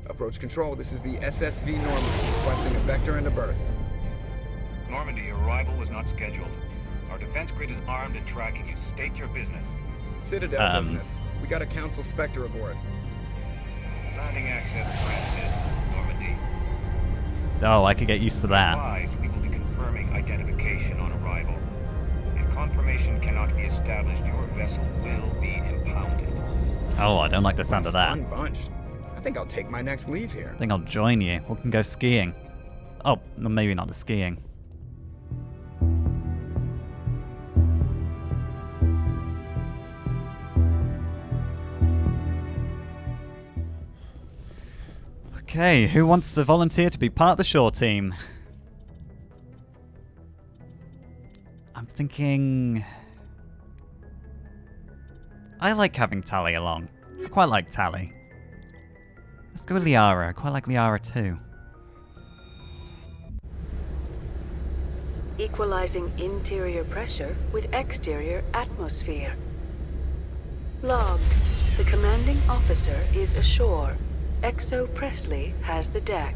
Approach control, this is the SSV Normandy, requesting a vector and a berth. Normandy, your arrival was not scheduled. Our defense grid is armed and tracking you. State your business. Citadel business. We got a Council Spectre aboard. Landing access granted, Normandy. Oh, I could get used to that. Advised, we will be confirming identification on arrival. If confirmation cannot be established, your vessel will be impounded. Oh, I don't like the sound of that. Fun bunch. I think I'll take my next leave here. I think I'll join you. We can go skiing. Oh, no, maybe not the skiing. Okay, who wants to volunteer to be part of the shore team? I'm thinking... I like having Tally along. I quite like Tally. Let's go with Liara. I quite like Liara too. Equalizing interior pressure with exterior atmosphere. Logged. The commanding officer is ashore. Exo Presley has the deck.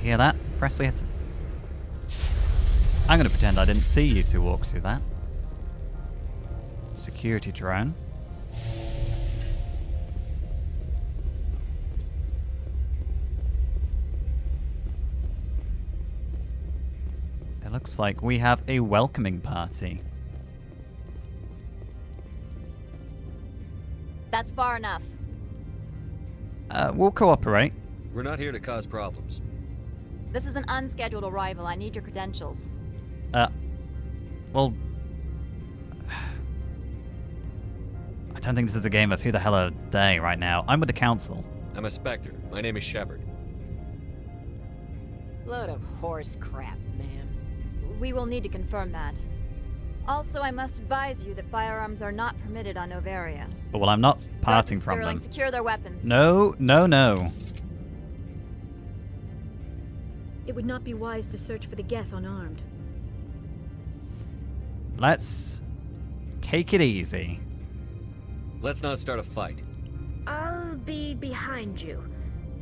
Hear that? Presley has... I'm gonna pretend I didn't see you two walk through that. Security drone. It looks like we have a welcoming party. That's far enough. We'll cooperate. We're not here to cause problems. This is an unscheduled arrival. I need your credentials. Well... I don't think this is a game of who the hell are they right now. I'm with the Council. I'm a Spectre. My name is Shepard. Load of horse crap, man. We will need to confirm that. Also, I must advise you that firearms are not permitted on Noveria. Well, I'm not parting Sergeant from Sterling, them. secure their weapons. No, no, no. It would not be wise to search for the Geth unarmed. Let's take it easy. Let's not start a fight. I'll be behind you.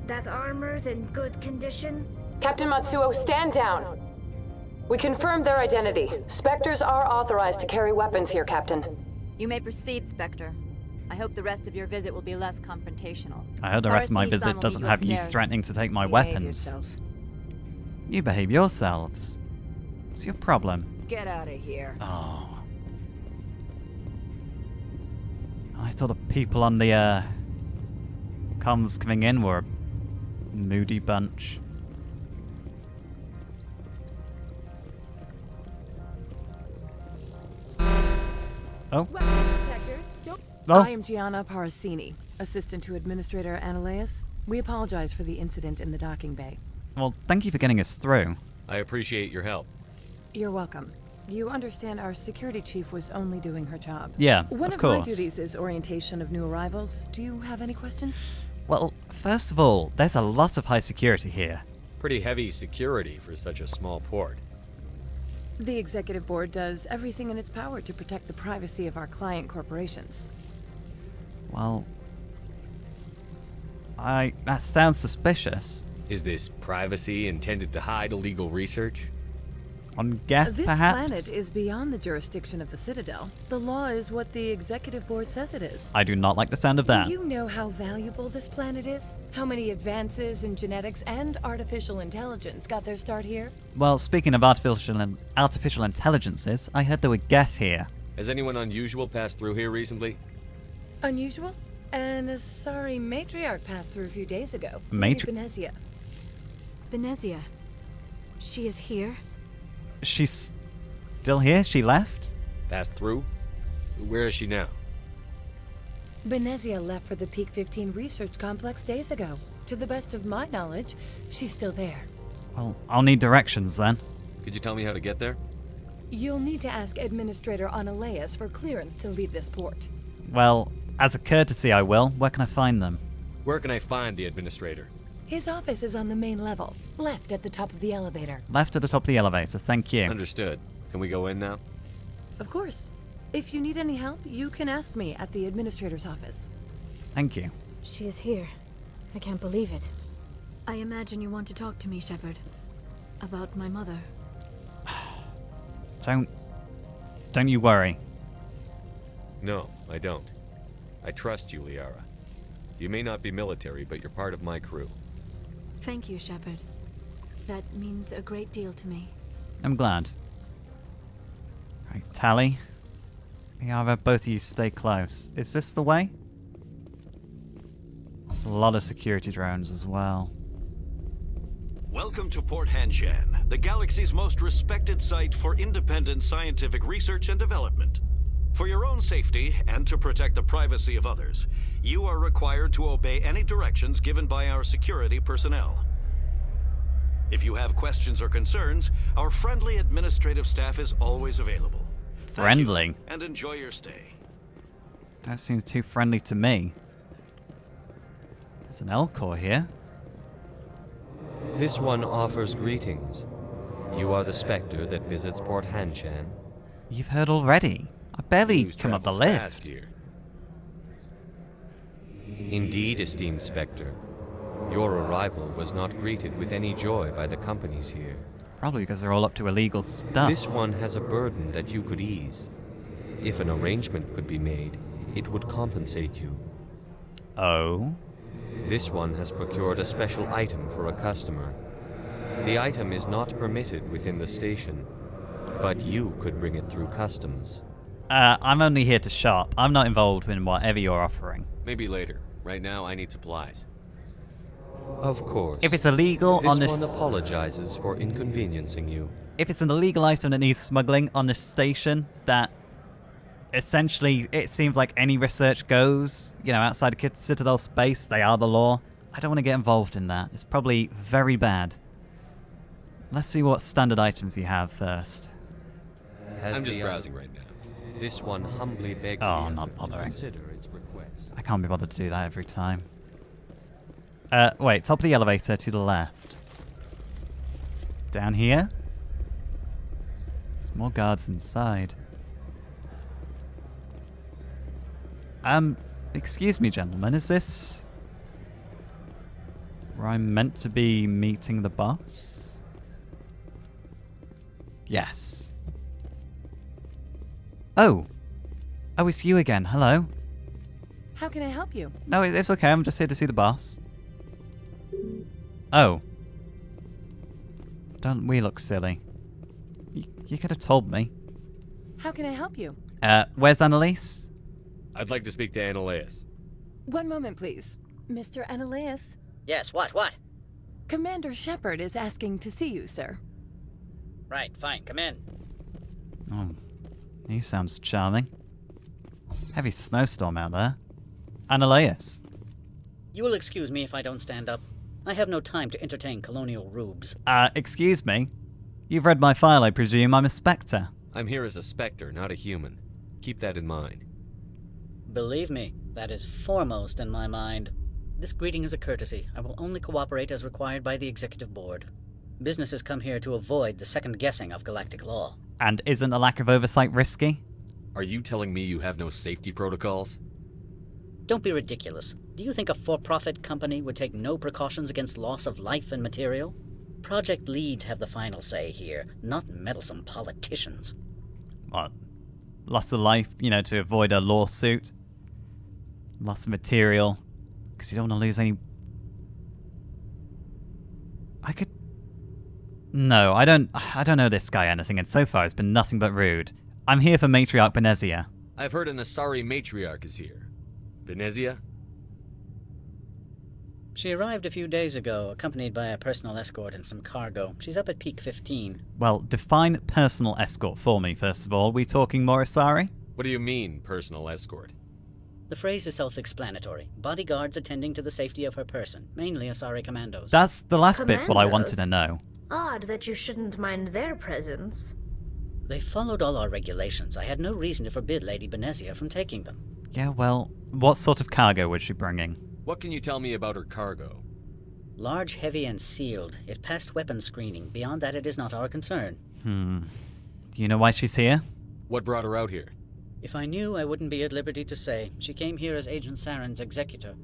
That armor's in good condition? Captain Matsuo, stand down. We confirmed their identity. Spectres are authorized to carry weapons here, Captain. You may proceed, Spectre. I hope the rest of your visit will be less confrontational. I hope the rest of my visit RC-San will doesn't meet you have you upstairs. threatening to take my Behave weapons. yourself. You behave yourselves. What's your problem? Get out of here. Oh. I thought the people on the comms coming in were a moody bunch. Oh. Oh. I am Gianna Parasini, assistant to Administrator Ananias. We apologize for the incident in the docking bay. Well, thank you for getting us through. I appreciate your help. You're welcome. You understand our security chief was only doing her job. Yeah, One of of my course. duties is orientation of new arrivals. Do you have any questions? Well, first of all, there's a lot of high security here. Pretty heavy security for such a small port. The executive board does everything in its power to protect the privacy of our client corporations. Well, that sounds suspicious. Is this privacy intended to hide illegal research? On Geth, This perhaps? planet is beyond the jurisdiction of the Citadel. The law is what the executive board says it is. I do not like the sound of that. Do you know how valuable this planet is? How many advances in genetics and artificial intelligence got their start here? Well, speaking of artificial intelligences, I heard there were Geth here. Has anyone unusual passed through here recently? Unusual? And a sorry matriarch passed through a few days ago. Matri- Benezia. She is here? She's still here? She left? Passed through? Where is she now? Benezia left for the Peak 15 research complex days ago. To the best of my knowledge, she's still there. Well, I'll need directions then. Could you tell me how to get there? You'll need to ask Administrator Ananias for clearance to leave this port. Well, as a courtesy, I will. Where can I find them? Where can I find the administrator? His office is on the main level, left at the top of the elevator. Left at the top of the elevator, thank you. Understood. Can we go in now? Of course. If you need any help, you can ask me at the administrator's office. Thank you. She is here. I can't believe it. I imagine you want to talk to me, Shepard. About my mother. Don't you worry. No, I don't. I trust you, Liara. You may not be military, but you're part of my crew. Thank you, Shepard. That means a great deal to me. I'm glad. Right, Tally. Liara, both of you stay close. Is this the way? There's a lot of security drones as well. Welcome to Port Hanshan, the galaxy's most respected site for independent scientific research and development. For your own safety and to protect the privacy of others, you are required to obey any directions given by our security personnel. If you have questions or concerns, our friendly administrative staff is always available. Friendly? Thank you, and enjoy your stay. That seems too friendly to me. There's an L-core here. This one offers greetings. You are the Spectre that visits Port Hanshan. You've heard already. I barely News come up the travels fast lift. here. Indeed, esteemed Spectre. Your arrival was not greeted with any joy by the companies here. Probably because they're all up to illegal stuff. This one has a burden that you could ease. If an arrangement could be made, it would compensate you. Oh? This one has procured a special item for a customer. The item is not permitted within the station, but you could bring it through customs. I'm only here to shop. I'm not involved in whatever you're offering. Maybe later. Right now, I need supplies. Of course. If it's illegal on This this... one apologizes for inconveniencing you. If it's an illegal item that needs smuggling on this station, that essentially it seems like any research goes, you know, outside of Citadel space, they are the law. I don't want to get involved in that. It's probably very bad. Let's see what standard items you have first. I'm just browsing right now. This one humbly begs Oh, the not other to bothering. consider its request. I can't be bothered to do that every time. Wait, top of the elevator to the left. Down here? There's more guards inside. Excuse me, gentlemen, is this where I'm meant to be meeting the boss? Yes. Oh! Oh, it's you again. Hello. How can I help you? No, it's okay. I'm just here to see the boss. Oh. Don't we look silly? You could have told me. How can I help you? Where's Annalise? I'd like to speak to Annalise. One moment, please. Mr. Annalise? Yes, what? Commander Shepard is asking to see you, sir. Right, fine, come in. Oh, he sounds charming. Heavy snowstorm out there. Annalise. You will excuse me if I don't stand up. I have no time to entertain colonial rubes. Excuse me? You've read my file, I presume. I'm a Spectre. I'm here as a Spectre, not a human. Keep that in mind. Believe me, that is foremost in my mind. This greeting is a courtesy. I will only cooperate as required by the Executive Board. Businesses come here to avoid the second guessing of galactic law. And isn't a lack of oversight risky? Are you telling me you have no safety protocols? Don't be ridiculous. Do you think a for-profit company would take no precautions against loss of life and material? Project leads have the final say here, not meddlesome politicians. What? Loss of life, you know, to avoid a lawsuit? Loss of material? Because you don't want to lose any... No, I don't know this guy anything, and so far it's been nothing but rude. I'm here for Matriarch Benezia. I've heard an Asari matriarch is here. Benezia? She arrived a few days ago, accompanied by a personal escort and some cargo. She's up at peak 15. Well, define personal escort for me, first of all. We talking more Asari? What do you mean, personal escort? The phrase is self-explanatory. Bodyguards attending to the safety of her person, mainly Asari commandos. That's the last bit's what I wanted to know. Odd that you shouldn't mind their presence. They followed all our regulations. I had no reason to forbid Lady Benezia from taking them. Yeah, well, what sort of cargo was she bringing? What can you tell me about her cargo? Large, heavy, and sealed. It passed weapons screening. Beyond that, it is not our concern. Do you know why she's here? What brought her out here? If I knew, I wouldn't be at liberty to say. She came here as Agent Saren's executor.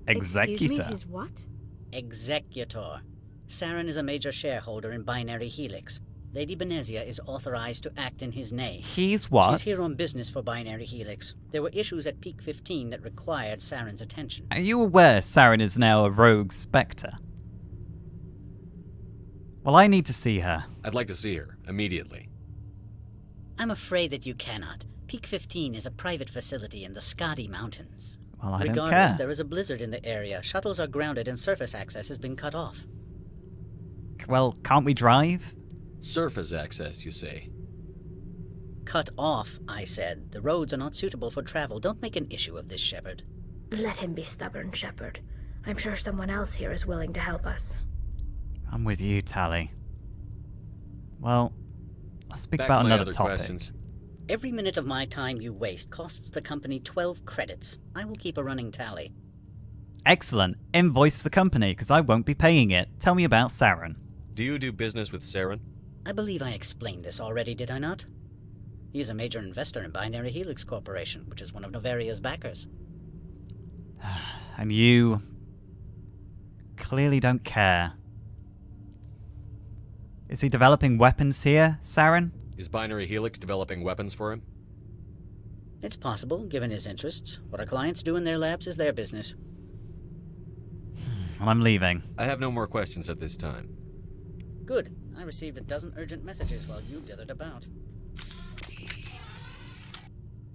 Executor? Excuse me, his what? Executor. Saren is a major shareholder in Binary Helix. Lady Benezia is authorized to act in his name. He's what? She's here on business for Binary Helix. There were issues at Peak 15 that required Saren's attention. Are you aware Saren is now a rogue Spectre? Well, I need to see her. I'd like to see her, immediately. I'm afraid that you cannot. Peak 15 is a private facility in the Skadi Mountains. Well, I don't Regardless, care. there is a blizzard in the area. Shuttles are grounded and surface access has been cut off. Well, can't we drive? Surface access, you say? Cut off, I said. The roads are not suitable for travel. Don't make an issue of this, Shepard. Let him be stubborn, Shepard. I'm sure someone else here is willing to help us. I'm with you, Tally. Well, let's speak Back about to my another other topic. questions. Every minute of my time you waste costs the company 12 credits. I will keep a running tally. Excellent. Invoice the company, because I won't be paying it. Tell me about Saren. Do you do business with Saren? I believe I explained this already, did I not? He is a major investor in Binary Helix Corporation, which is one of Noveria's backers. And you clearly don't care. Is he developing weapons here, Saren? Is Binary Helix developing weapons for him? It's possible, given his interests. What our clients do in their labs is their business. Well, I'm leaving. I have no more questions at this time. Good. I received a dozen urgent messages while you dithered about.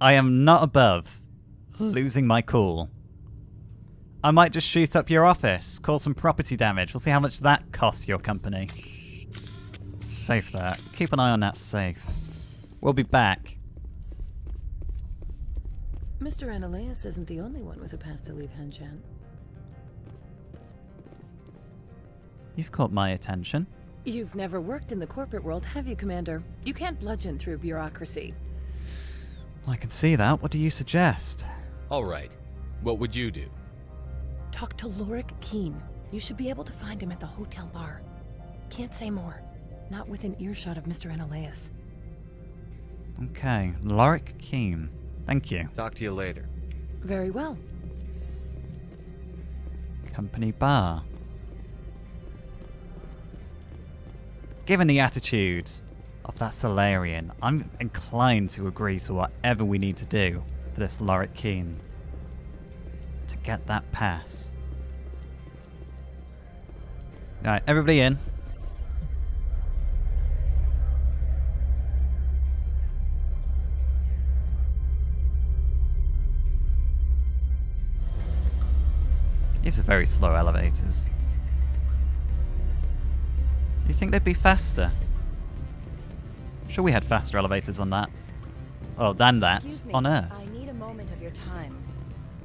I am not above losing my cool. I might just shoot up your office, cause some property damage. We'll see how much that costs your company. Safe there. Keep an eye on that safe. We'll be back. Mr. Ananias isn't the only one with a pass to leave Hanshan. You've caught my attention. You've never worked in the corporate world, have you, Commander? You can't bludgeon through bureaucracy. I can see that. What do you suggest? All right. What would you do? Talk to Lorik Keen. You should be able to find him at the hotel bar. Can't say more. Not within earshot of Mr. Ananias. Okay, Lorik Keen. Thank you. Talk to you later. Very well. Company bar. Given the attitude of that Solarian, I'm inclined to agree to whatever we need to do for this Lorik Keen to get that pass. Alright, everybody in. These are very slow elevators. Do you think they'd be faster? Sure, we had faster elevators on that. Oh, than that Excuse me, on Earth. I need a moment of your time.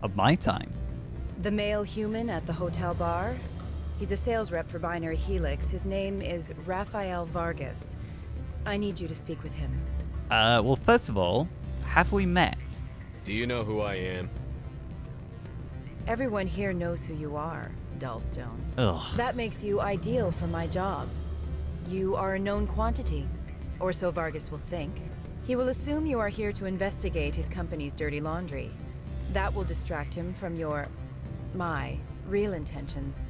Of my time. The male human at the hotel bar? He's a sales rep for Binary Helix. His name is Rafael Vargas. I need you to speak with him. Well, first of all, have we met? Do you know who I am? Everyone here knows who you are, Dullstone. Ugh. That makes you ideal for my job. You are a known quantity, or so Vargas will think. He will assume you are here to investigate his company's dirty laundry. That will distract him from my real intentions.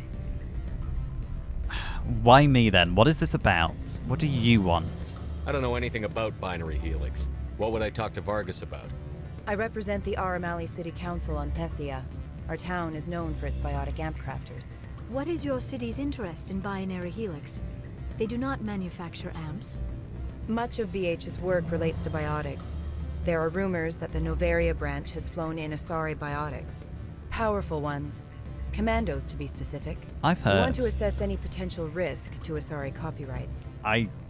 Why me then? What is this about? What do you want? I don't know anything about Binary Helix. What would I talk to Vargas about? I represent the Aramali City Council on Thessia. Our town is known for its biotic amp crafters. What is your city's interest in Binary Helix? They do not manufacture amps. Much of BH's work relates to biotics. There are rumors that the Noveria branch has flown in Asari biotics. Powerful ones. Commandos, to be specific. I've We heard. want to assess any potential risk to Asari copyrights.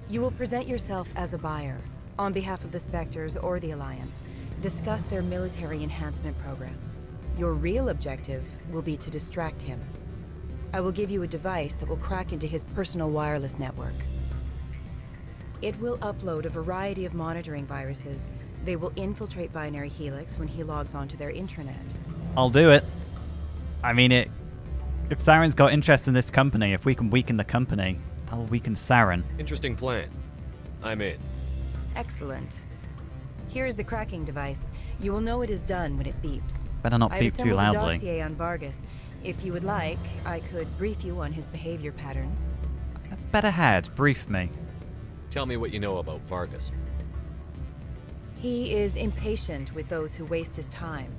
You will present yourself as a buyer, on behalf of the Spectres or the Alliance. Discuss their military enhancement programs. Your real objective will be to distract him. I will give you a device that will crack into his personal wireless network. It will upload a variety of monitoring viruses. They will infiltrate Binary Helix when he logs onto their intranet. I'll do it. I mean, if Saren's got interest in this company, if we can weaken the company, that'll weaken Saren. Interesting plan. I'm in. Excellent. Here is the cracking device. You will know it is done when it beeps. Better not I've beep too assembled loudly. a dossier on Vargas. If you would like, I could brief you on his behavior patterns. Better had, brief me. Tell me what you know about Vargas. He is impatient with those who waste his time.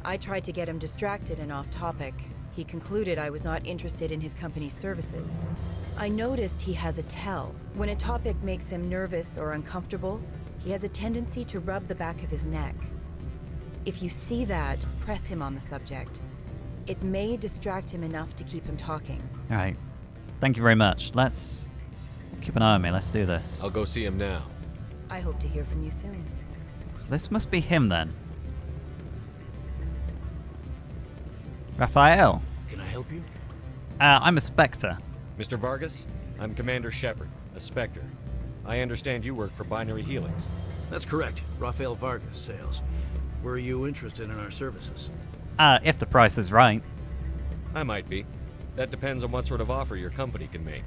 I tried to get him distracted and off topic. He concluded I was not interested in his company's services. I noticed he has a tell. When a topic makes him nervous or uncomfortable, he has a tendency to rub the back of his neck. If you see that, press him on the subject. It may distract him enough to keep him talking. Alright. Thank you very much. Let's keep an eye on me. Let's do this. I'll go see him now. I hope to hear from you soon. So this must be him then. Raphael. Can I help you? I'm a Spectre. Mr. Vargas, I'm Commander Shepard, a Spectre. I understand you work for Binary Helix. That's correct. Raphael Vargas, sales. Were you interested in our services? If the price is right. I might be. That depends on what sort of offer your company can make.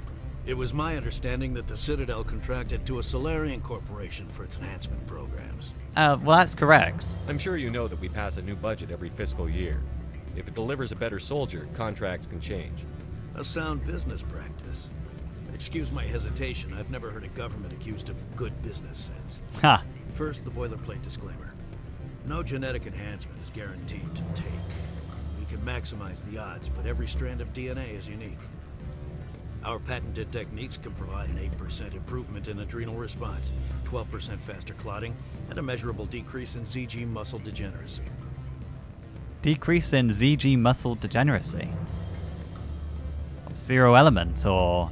It was my understanding that the Citadel contracted to a Solarian corporation for its enhancement programs. Well, that's correct. I'm sure you know that we pass a new budget every fiscal year. If it delivers a better soldier, contracts can change. A sound business practice. Excuse my hesitation, I've never heard a government accused of good business sense. Ha! First, the boilerplate disclaimer. No genetic enhancement is guaranteed to take. We can maximize the odds, but every strand of DNA is unique. Our patented techniques can provide an 8% improvement in adrenal response, 12% faster clotting, and a measurable decrease in ZG muscle degeneracy. Decrease in ZG muscle degeneracy? Zero element, or...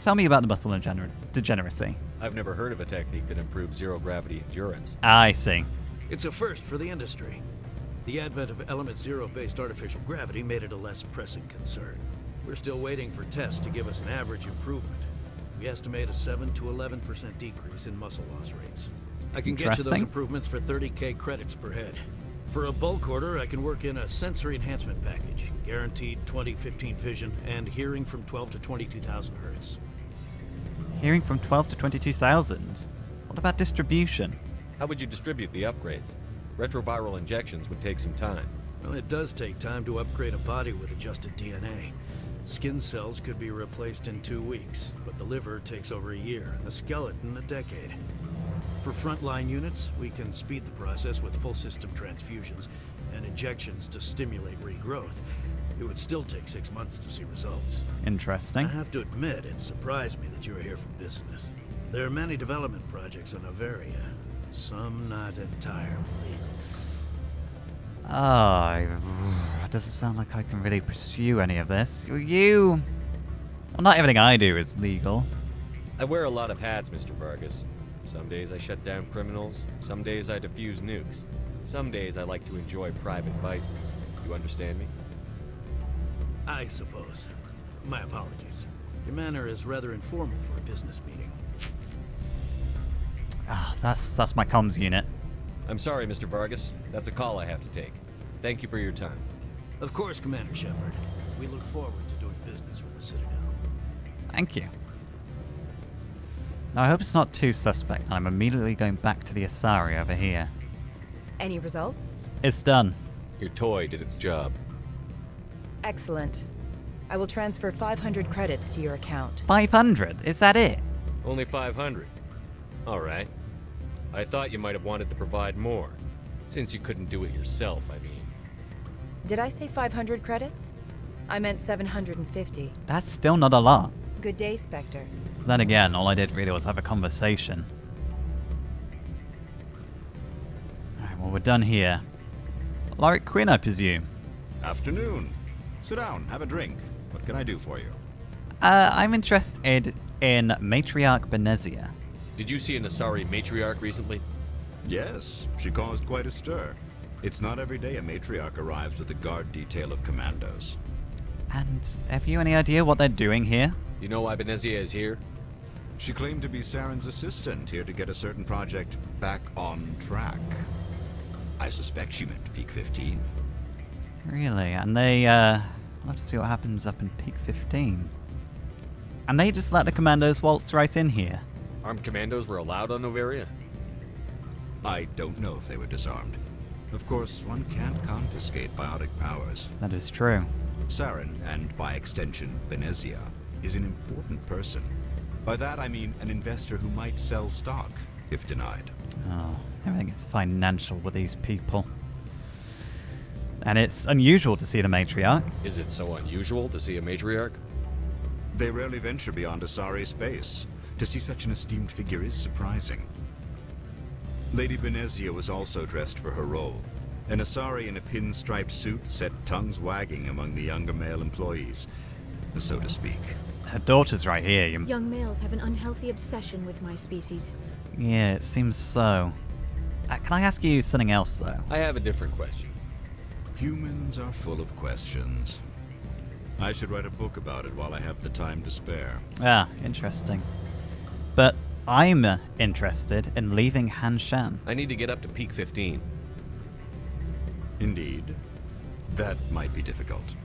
Tell me about the muscle degeneracy. I've never heard of a technique that improves zero-gravity endurance. I see. It's a first for the industry. The advent of element zero-based artificial gravity made it a less pressing concern. We're still waiting for tests to give us an average improvement. We estimate a 7 to 11% decrease in muscle loss rates. I can get you those improvements for 30k credits per head. For a bulk order, I can work in a sensory enhancement package, guaranteed 20/15 vision, and hearing from 12 to 22,000 hertz. Hearing from 12 to 22,000? What about distribution? How would you distribute the upgrades? Retroviral injections would take some time. Well, it does take time to upgrade a body with adjusted DNA. Skin cells could be replaced in 2 weeks, but the liver takes over a year, and the skeleton a decade. For frontline units, we can speed the process with full system transfusions and injections to stimulate regrowth. It would still take 6 months to see results. Interesting. I have to admit, it surprised me that you are here for business. There are many development projects on Noveria, some not entirely legal. It doesn't sound like I can really pursue any of this. Well, not everything I do is legal. I wear a lot of hats, Mr. Vargas. Some days I shut down criminals, some days I defuse nukes. Some days I like to enjoy private vices. You understand me? I suppose. My apologies. Your manner is rather informal for a business meeting. That's my comms unit. I'm sorry, Mr. Vargas. That's a call I have to take. Thank you for your time. Of course, Commander Shepard. We look forward to doing business with the Citadel. Thank you. Now, I hope it's not too suspect, and I'm immediately going back to the Asari over here. Any results? It's done. Your toy did its job. Excellent. I will transfer 500 credits to your account. 500? Is that it? Only 500. All right. I thought you might have wanted to provide more. Since you couldn't do it yourself, I mean. Did I say 500 credits? I meant 750. That's still not a lot. Good day, Spectre. Then again, all I did really was have a conversation. Alright, well, we're done here. Lorik Quinn, I presume. Afternoon. Sit down, have a drink. What can I do for you? I'm interested in Matriarch Benezia. Did you see an Asari matriarch recently? Yes, she caused quite a stir. It's not every day a matriarch arrives with a guard detail of commandos. And have you any idea what they're doing here? You know why Benezia is here? She claimed to be Saren's assistant, here to get a certain project back on track. I suspect she meant Peak 15. Really? And they, we'll have to see what happens up in Peak 15. And they just let the commandos waltz right in here. Armed commandos were allowed on Noveria? I don't know if they were disarmed. Of course, one can't confiscate biotic powers. That is true. Saren, and by extension, Benezia, is an important person. By that I mean an investor who might sell stock, if denied. Oh, everything is financial with these people. And it's unusual to see the matriarch. Is it so unusual to see a matriarch? They rarely venture beyond Asari space. To see such an esteemed figure is surprising. Lady Benezia was also dressed for her role. An Asari in a pinstriped suit set tongues wagging among the younger male employees, so to speak. Her daughter's right here. Young males have an unhealthy obsession with my species. Yeah, it seems so. Can I ask you something else, though? I have a different question. Humans are full of questions. I should write a book about it while I have the time to spare. Ah, interesting. But I'm interested in leaving Hanshan. I need to get up to peak 15. Indeed. That might be difficult.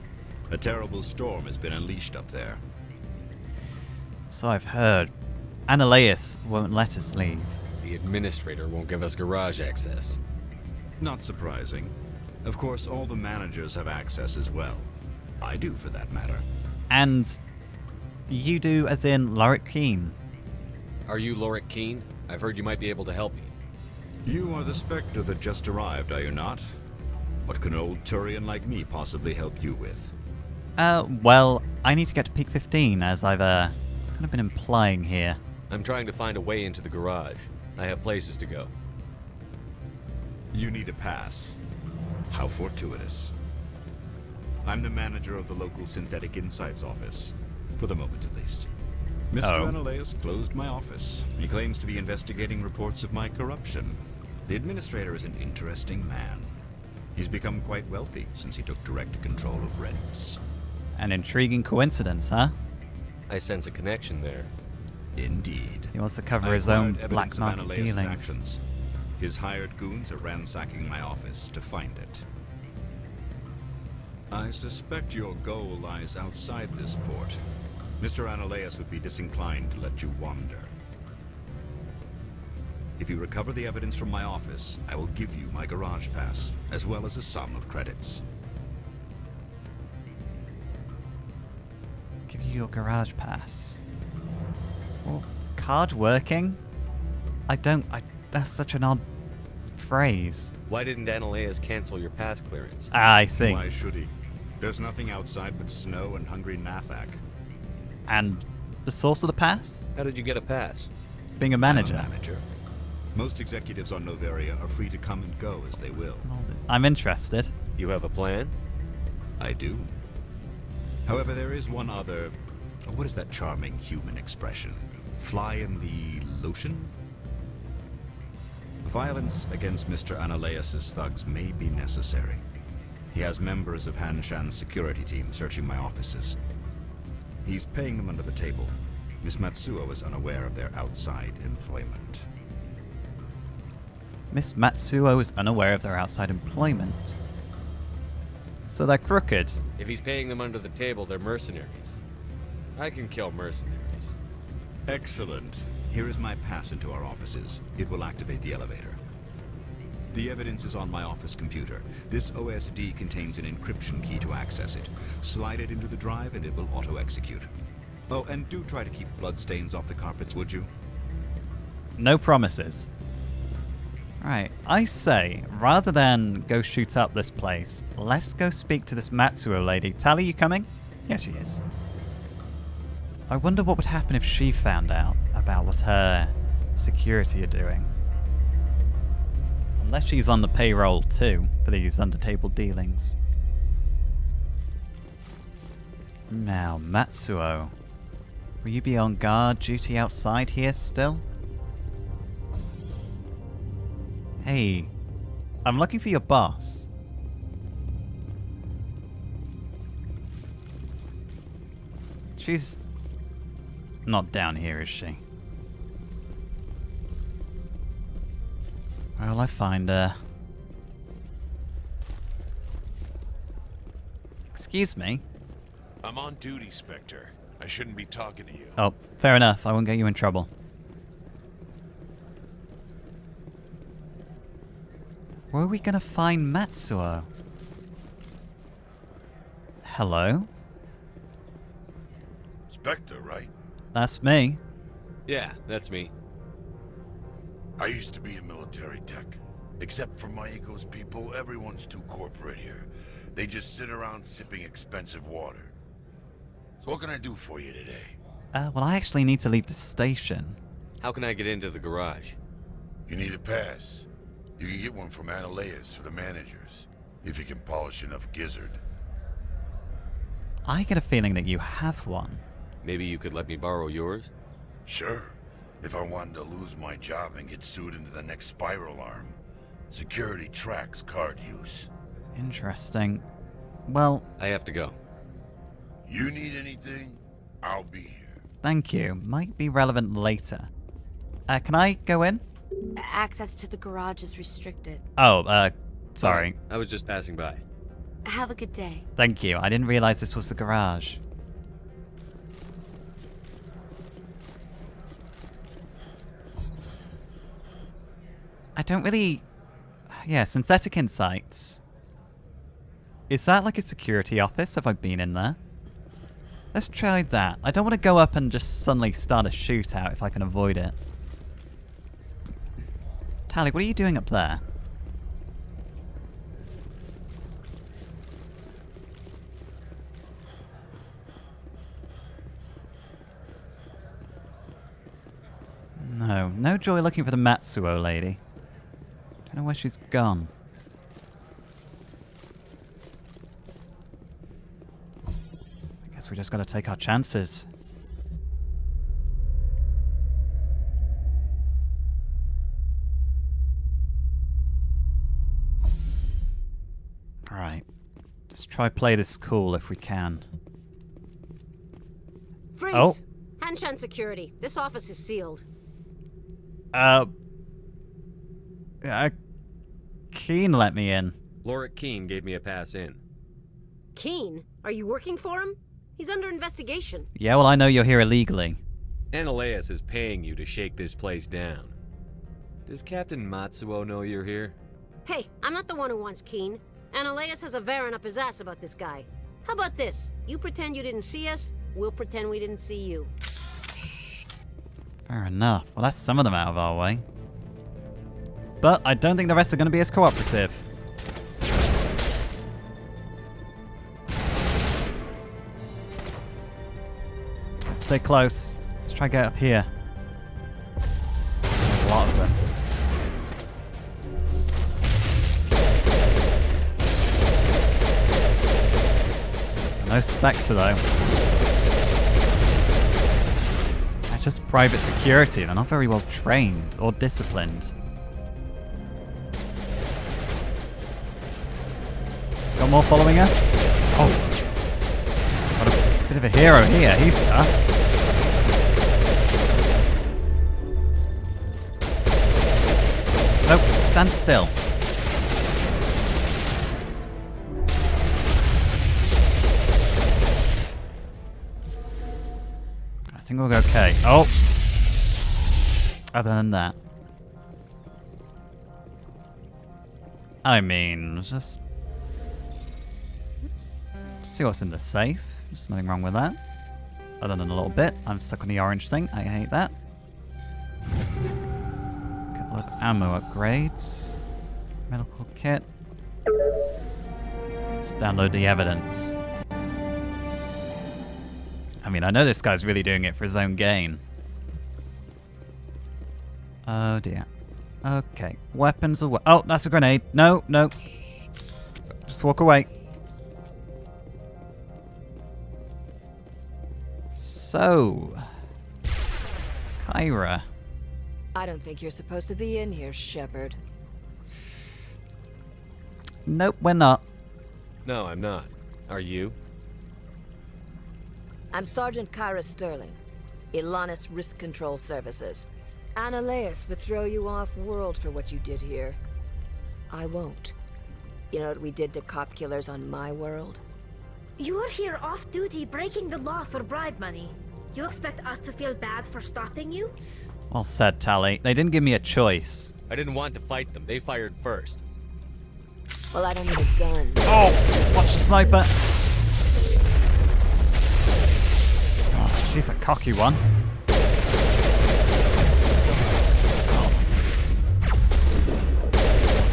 A terrible storm has been unleashed up there. So I've heard. Analeus won't let us leave. The administrator won't give us garage access. Not surprising. Of course, all the managers have access as well. I do, for that matter. And you do, as in Lorik Keen. Are you Lorik Keen? I've heard you might be able to help me. You are the Spectre that just arrived, are you not? What can an old Turian like me possibly help you with? Well, I need to get to peak 15, as I've, kind of been implying here. I'm trying to find a way into the garage. I have places to go. You need a pass. How fortuitous. I'm the manager of the local Synthetic Insights office. For the moment, at least. Mr. Analeus closed my office. He claims to be investigating reports of my corruption. The administrator is an interesting man. He's become quite wealthy since he took direct control of rents. An intriguing coincidence, huh? I sense a connection there. Indeed. He wants to cover his own black of market Analeus' dealings. actions. His hired goons are ransacking my office to find it. I suspect your goal lies outside this port. Mr. Analeus would be disinclined to let you wander. If you recover the evidence from my office, I will give you my garage pass, as well as a sum of credits. Give you your garage pass. Well, card working? That's such an odd phrase. Why didn't Analeus cancel your pass clearance? Ah, I see. Why should he? There's nothing outside but snow and hungry Nathak. And the source of the pass? How did you get a pass? Being a manager. I'm a manager. Most executives on Noveria are free to come and go as they will. I'm interested. You have a plan? I do. However, there is one other... What is that charming human expression? Fly in the lotion? Violence against Mr. Analeus' thugs may be necessary. He has members of Hanshan's security team searching my offices. He's paying them under the table. Miss Matsuo is unaware of their outside employment. Miss Matsuo is unaware of their outside employment. So they're crooked. If he's paying them under the table, they're mercenaries. I can kill mercenaries. Excellent. Here is my pass into our offices. It will activate the elevator. The evidence is on my office computer. This OSD contains an encryption key to access it. Slide it into the drive and it will auto-execute. Oh, and do try to keep bloodstains off the carpets, would you? No promises. Right, I say, rather than go shoot up this place, let's go speak to this Matsuo lady. Tally, you coming? Yeah, she is. I wonder what would happen if she found out about what her security are doing. Unless she's on the payroll too, for these under-table dealings. Now, Matsuo. Will you be on guard duty outside here still? Hey, I'm looking for your boss. She's not down here, is she? Where'll I find her? Excuse me? I'm on duty, Spectre. I shouldn't be talking to you. Oh, fair enough. I won't get you in trouble. Where are we gonna find Matsuo? Hello? Spectre, right? That's me. Yeah, that's me. I used to be a military tech. Except for my ego's people, everyone's too corporate here. They just sit around sipping expensive water. So what can I do for you today? Well, I actually need to leave the station. How can I get into the garage? You need a pass. You can get one from Analeas or the managers, if you can polish enough gizzard. I get a feeling that you have one. Maybe you could let me borrow yours? Sure. If I wanted to lose my job and get sued into the next spiral arm. Security tracks card use. Interesting. Well... I have to go. You need anything? I'll be here. Thank you. Might be relevant later. Can I go in? Access to the garage is restricted. Oh, sorry. I was just passing by. Have a good day. Thank you. I didn't realize this was the garage. I don't really... Yeah, synthetic insights. Is that like a security office? Have I been in there? Let's try that. I don't want to go up and just suddenly start a shootout if I can avoid it. Tally, what are you doing up there? No, no joy looking for the Matsuo lady. Don't know where she's gone. I guess we just gotta take our chances. Alright. Just try play this cool if we can. Freeze! Oh. Hanshan security. This office is sealed. Keen let me in. Lorik Keen gave me a pass in. Keen? Are you working for him? He's under investigation. Yeah, well, I know you're here illegally. Analeas is paying you to shake this place down. Does Captain Matsuo know you're here? Hey, I'm not the one who wants Keen. Analeas has a Varen up his ass about this guy. How about this? You pretend you didn't see us, we'll pretend we didn't see you. Fair enough. Well, that's some of them out of our way. But I don't think the rest are going to be as cooperative. Let's stay close. Let's try to get up here. There's a lot of them. No Spectre though. They're just private security. They're not very well trained or disciplined. Got more following us? Oh. Got a bit of a hero here. He's stuck. Nope, stand still. I think we'll go okay. Oh! Other than that. I mean, just see what's in the safe. There's nothing wrong with that. Other than a little bit. I'm stuck on the orange thing. I hate that. Couple of ammo upgrades. Medical kit. Let's download the evidence. I mean, I know this guy's really doing it for his own gain. Oh dear. Okay. Weapons away. Oh, that's a grenade. No, no. Just walk away. So, Kyra. I don't think you're supposed to be in here, Shepard. Nope, we're not. No, I'm not. Are you? I'm Sergeant Kyra Sterling, Ilanis Risk Control Services. Analeas would throw you off-world for what you did here. I won't. You know what we did to cop killers on my world? You're here off-duty breaking the law for bribe money. You expect us to feel bad for stopping you? Well said, Tally. They didn't give me a choice. I didn't want to fight them. They fired first. Well, I don't need a gun. Oh! Watch the sniper! She's a cocky one.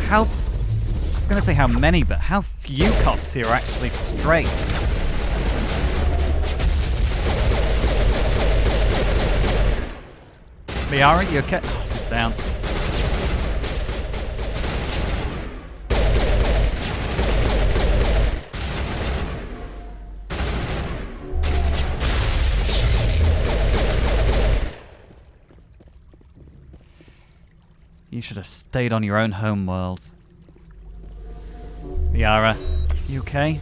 How... I was gonna say how many, but how few cops here are actually straight? Liara, you okay? Oh, she's down. You should have stayed on your own homeworld. Liara, you okay?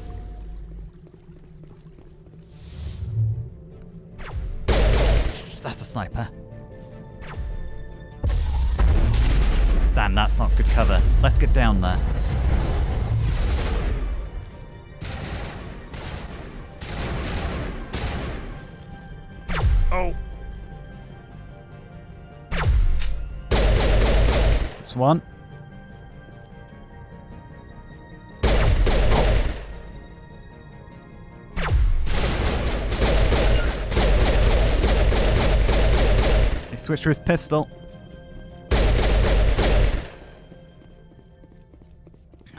That's a sniper. Damn, that's not good cover. Let's get down there. Oh. This one. He switched to his pistol.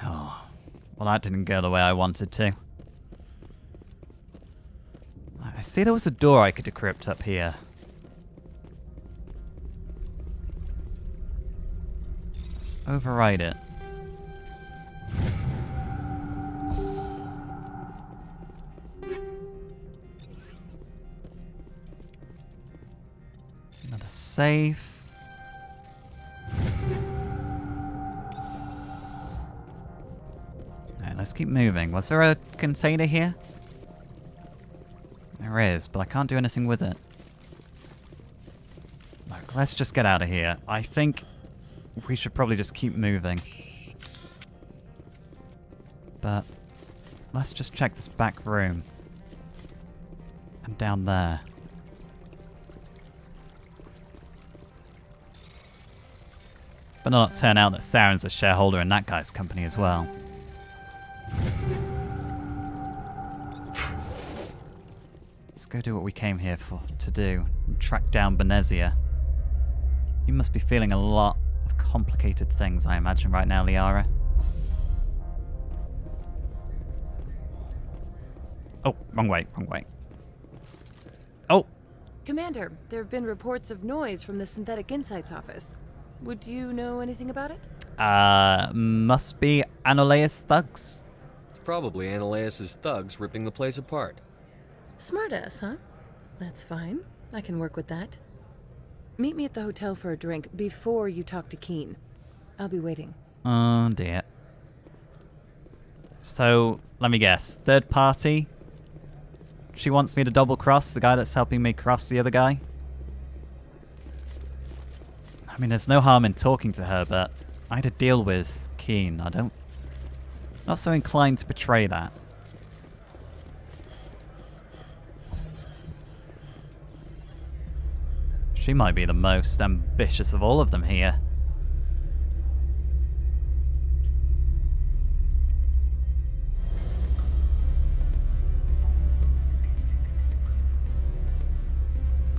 Oh. Well, that didn't go the way I wanted to. I see there was a door I could decrypt up here. Let's override it. Another safe. Alright, let's keep moving. Was there a container here? There is, but I can't do anything with it. Look, let's just get out of here. I think we should probably just keep moving. But let's just check this back room. And down there. But not turn out that Saren's a shareholder in that guy's company as well. Let's go do what we came here for to do. Track down Benezia. You must be feeling a lot of complicated things, I imagine, right now, Liara. Oh, wrong way, wrong way. Oh! Commander, there have been reports of noise from the Synthetic Insights office. Would you know anything about it? Must be Anoleus thugs. It's probably Anoleus' thugs ripping the place apart. Smartass, huh? That's fine. I can work with that. Meet me at the hotel for a drink before you talk to Keen. I'll be waiting. Oh dear. So, let me guess. Third party? She wants me to double cross the guy that's helping me cross the other guy? I mean, there's no harm in talking to her, but I had to deal with Keen. Not so inclined to betray that. She might be the most ambitious of all of them here.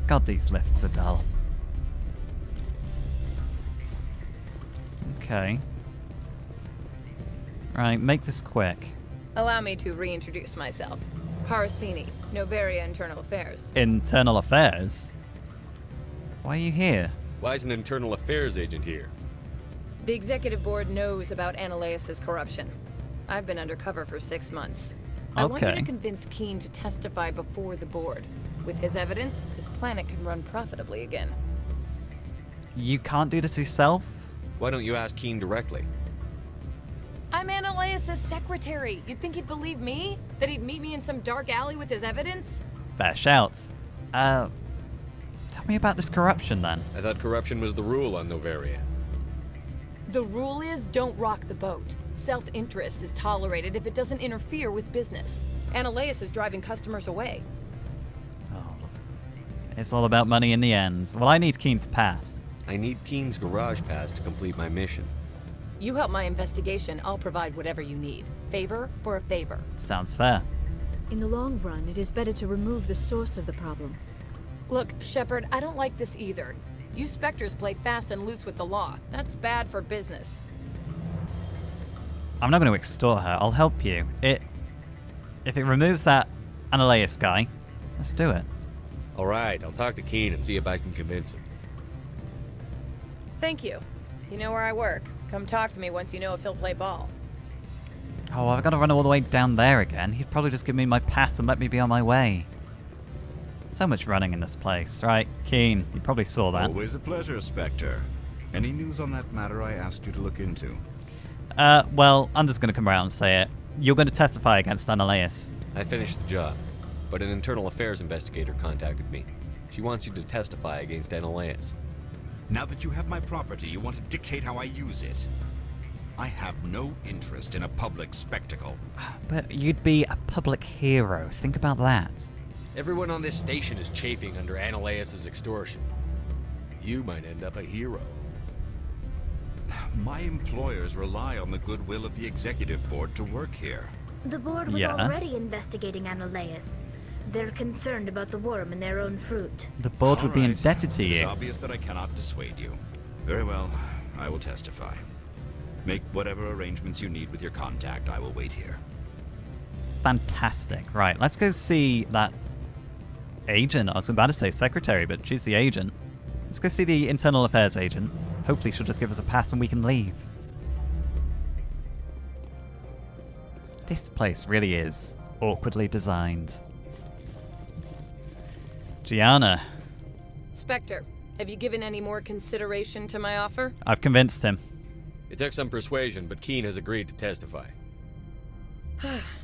God, these lifts are dull. Okay. Right, make this quick. Allow me to reintroduce myself. Parasini, Noveria Internal Affairs. Internal Affairs? Why are you here? Why is an internal affairs agent here? The executive board knows about Anoleus' corruption. I've been undercover for 6 months. I want you to convince Keen to testify before the board. With his evidence, this planet can run profitably again. You can't do this yourself? Why don't you ask Keen directly? I'm Anoleus' secretary. You'd think he'd believe me? That he'd meet me in some dark alley with his evidence? Fair shouts. Tell me about this corruption, then. I thought corruption was the rule on Noveria. The rule is don't rock the boat. Self-interest is tolerated if it doesn't interfere with business. Anoleus is driving customers away. Oh, it's all about money in the end. Well, I need Keen's pass. I need Keen's garage pass to complete my mission. You help my investigation, I'll provide whatever you need. Favor for a favor. Sounds fair. In the long run, it is better to remove the source of the problem. Look, Shepard, I don't like this either. You Spectres play fast and loose with the law. That's bad for business. I'm not going to extort her. I'll help you. If it removes that Analeus guy, let's do it. Alright, I'll talk to Keen and see if I can convince him. Thank you. You know where I work. Come talk to me once you know if he'll play ball. Oh, I've got to run all the way down there again. He'd probably just give me my pass and let me be on my way. So much running in this place, right? Keen, you probably saw that. Always a pleasure, Spectre. Any news on that matter I asked you to look into? Well, I'm just going to come around and say it. You're going to testify against Analeus. I finished the job, but an internal affairs investigator contacted me. She wants you to testify against Analeus. Now that you have my property, you want to dictate how I use it. I have no interest in a public spectacle. But you'd be a public hero. Think about that. Everyone on this station is chafing under Analeus' extortion. You might end up a hero. My employers rely on the goodwill of the executive board to work here. The board was already investigating Analeus. They're concerned about the worm in their own fruit. The board would be indebted to you. It's obvious that I cannot dissuade you. Very well, I will testify. Make whatever arrangements you need with your contact. I will wait here. Fantastic. Right, let's go see that agent. I was about to say secretary, but she's the agent. Let's go see the internal affairs agent. Hopefully she'll just give us a pass and we can leave. This place really is awkwardly designed. Gianna. Spectre, have you given any more consideration to my offer? I've convinced him. It took some persuasion, but Keen has agreed to testify.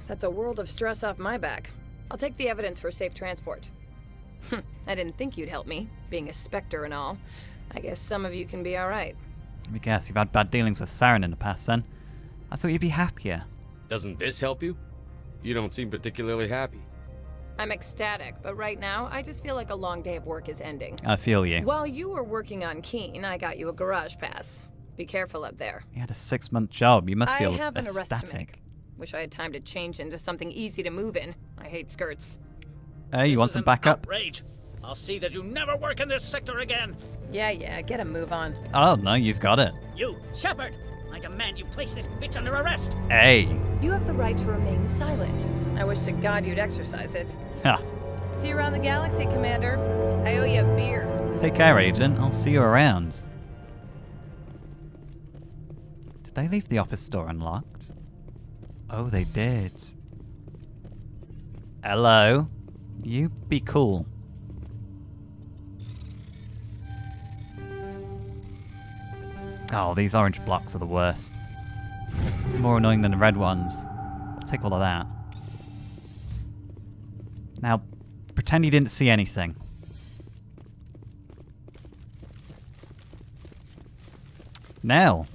That's a world of stress off my back. I'll take the evidence for safe transport. I didn't think you'd help me, being a Spectre and all. I guess some of you can be alright. Let me guess, you've had bad dealings with Saren in the past then. I thought you'd be happier. Doesn't this help you? You don't seem particularly happy. I'm ecstatic, but right now, I just feel like a long day of work is ending. I feel you. While you were working on Keen, I got you a garage pass. Be careful up there. You had a 6-month job. You must feel I have an arrest to ecstatic. make. Wish I had time to change into something easy to move in. I hate skirts. Hey, you want some backup? Outrage. I'll see that you never work in this sector again. Yeah, get a move on. Oh, no, you've got it. You, Shepard! I demand you place this bitch under arrest. Hey. You have the right to remain silent. I wish to God you'd exercise it. Ha. See you around the galaxy, Commander. I owe you a beer. Take care, Agent. I'll see you around. Did they leave the office door unlocked? Oh, they did. Hello. You be cool. Oh, these orange blocks are the worst. More annoying than the red ones. I'll take all of that. Now, pretend you didn't see anything. Now,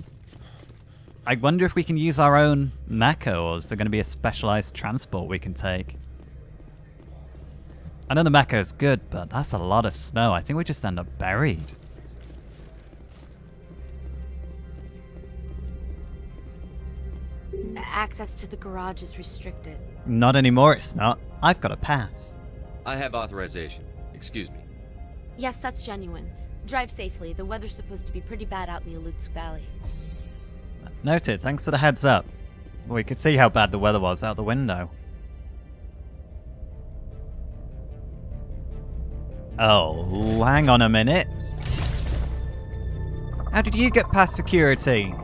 I wonder if we can use our own Mako, or is there going to be a specialized transport we can take? I know the Mako is good, but that's a lot of snow. I think we just end up buried. Access to the garage is restricted. Not anymore, it's not. I've got a pass. I have authorization. Excuse me. Yes, that's genuine. Drive safely. The weather's supposed to be pretty bad out in the Alutsk Valley. Noted. Thanks for the heads up. We could see how bad the weather was out the window. Oh, hang on a minute. How did you get past security?